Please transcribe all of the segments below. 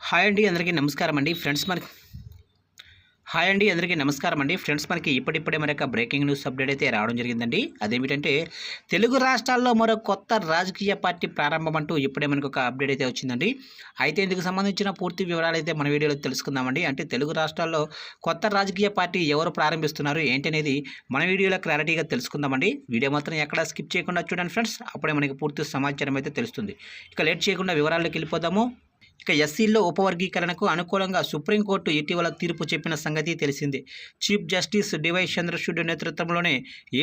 Hi అండి అందరికీ నమస్కారం అండి ఫ్రెండ్స్ మనకి ఇప్పుడిప్పుడే మరొక బ్రేకింగ్ న్యూస్ అప్డేట్ అయితే రావడం జరిగిందండి. అదేమిటంటే తెలుగు రాష్ట్రాల్లో మరో కొత్త రాజకీయ పార్టీ ప్రారంభం అంటూ ఇప్పుడే మనకు ఒక అప్డేట్ అయితే వచ్చిందండి. అయితే ఇందుకు సంబంధించిన పూర్తి వివరాలు అయితే మన వీడియోలో తెలుసుకుందామండి. అంటే తెలుగు రాష్ట్రాల్లో కొత్త రాజకీయ పార్టీ ఎవరు ప్రారంభిస్తున్నారు ఏంటి అనేది మన వీడియోలో క్లారిటీగా తెలుసుకుందామండి. వీడియో మాత్రం ఎక్కడ స్కిప్ చేయకుండా చూడండి ఫ్రెండ్స్, అప్పుడే మనకి పూర్తి సమాచారం అయితే తెలుస్తుంది. ఇక లేట్ చేయకుండా వివరాల్లోకి వెళ్ళిపోదాము. ఇక ఎస్సీల్లో ఉపవర్గీకరణకు అనుకూలంగా సుప్రీంకోర్టు ఇటీవల తీర్పు చెప్పిన సంగతి తెలిసిందే. చీఫ్ జస్టిస్ డివై చంద్రచూడ్ నేతృత్వంలోని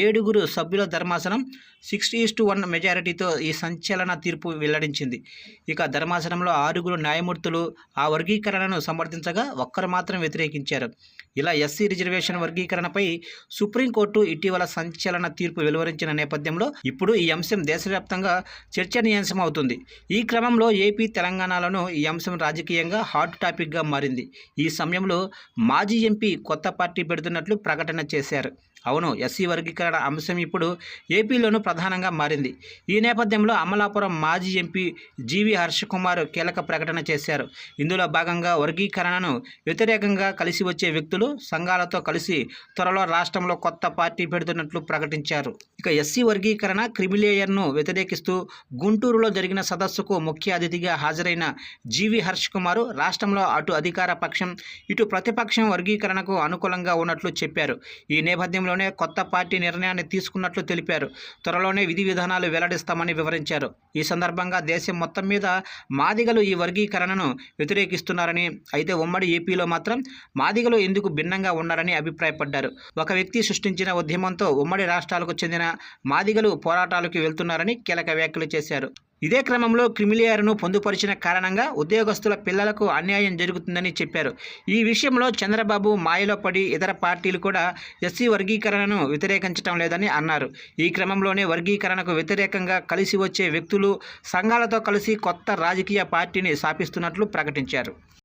7 సభ్యుల ధర్మాసనం 60:1 మెజారిటీతో ఈ సంచలన తీర్పు వెల్లడించింది. ఇక ధర్మాసనంలో 6 న్యాయమూర్తులు ఆ వర్గీకరణను సమర్థించగా ఒక్కరు మాత్రం వ్యతిరేకించారు. ఇలా ఎస్సీ రిజర్వేషన్ వర్గీకరణపై సుప్రీంకోర్టు ఇటీవల సంచలన తీర్పు వెలువరించిన నేపథ్యంలో ఇప్పుడు ఈ అంశం దేశవ్యాప్తంగా చర్చనీయాంశం అవుతుంది. ఈ క్రమంలో ఏపీ, తెలంగాణలోనూ ఈ అంశం రాజకీయంగా హాట్ టాపిక్గా మారింది. ఈ సమయంలో మాజీ ఎంపీ కొత్త పార్టీ పెడుతున్నట్లు ప్రకటన చేశారు. అవును, ఎస్సీ వర్గీకరణ అంశం ఇప్పుడు ఏపీలోనూ ప్రధానంగా మారింది. ఈ నేపథ్యంలో అమలాపురం మాజీ ఎంపీ జీవి హర్షకుమార్ కీలక ప్రకటన చేశారు. ఇందులో భాగంగా వర్గీకరణను వ్యతిరేకంగా కలిసి వచ్చే వ్యక్తులు, సంఘాలతో కలిసి త్వరలో రాష్ట్రంలో కొత్త పార్టీ పెడుతున్నట్లు ప్రకటించారు. ఇక ఎస్సీ వర్గీకరణ క్రిమిలేయర్ను వ్యతిరేకిస్తూ గుంటూరులో జరిగిన సదస్సుకు ముఖ్య అతిథిగా హాజరైన జీవి హర్షకుమార్ రాష్ట్రంలో అటు అధికార పక్షం, ఇటు ప్రతిపక్షం వర్గీకరణకు అనుకూలంగా ఉన్నట్లు చెప్పారు. ఈ నేపథ్యంలో కొత్త పార్టీ నిర్ణయాన్ని తీసుకున్నట్లు తెలిపారు. త్వరలోనే విధి విధానాలు వెల్లడిస్తామని వివరించారు. ఈ సందర్భంగా దేశం మొత్తం మీద మాదిగలు ఈ వర్గీకరణను వ్యతిరేకిస్తున్నారని, అయితే ఉమ్మడి ఏపీలో మాత్రం మాదిగలు ఎందుకు భిన్నంగా ఉన్నారని అభిప్రాయపడ్డారు. ఒక వ్యక్తి సృష్టించిన ఉద్యమంతో ఉమ్మడి రాష్ట్రాలకు చెందిన మాదిగలు పోరాటాలకు వెళ్తున్నారని కీలక వ్యాఖ్యలు చేశారు. ఇదే క్రమంలో క్రిమిలేయర్ను పొందుపరిచిన కారణంగా ఉద్యోగస్తుల పిల్లలకు అన్యాయం జరుగుతుందని చెప్పారు. ఈ విషయంలో చంద్రబాబు మాయలో పడి ఇతర పార్టీలు కూడా ఎస్సీ వర్గీకరణను వ్యతిరేకించడం లేదని అన్నారు. ఈ క్రమంలోనే వర్గీకరణకు వ్యతిరేకంగా కలిసి వచ్చే వ్యక్తులు, సంఘాలతో కలిసి కొత్త రాజకీయ పార్టీని స్థాపిస్తున్నట్లు ప్రకటించారు.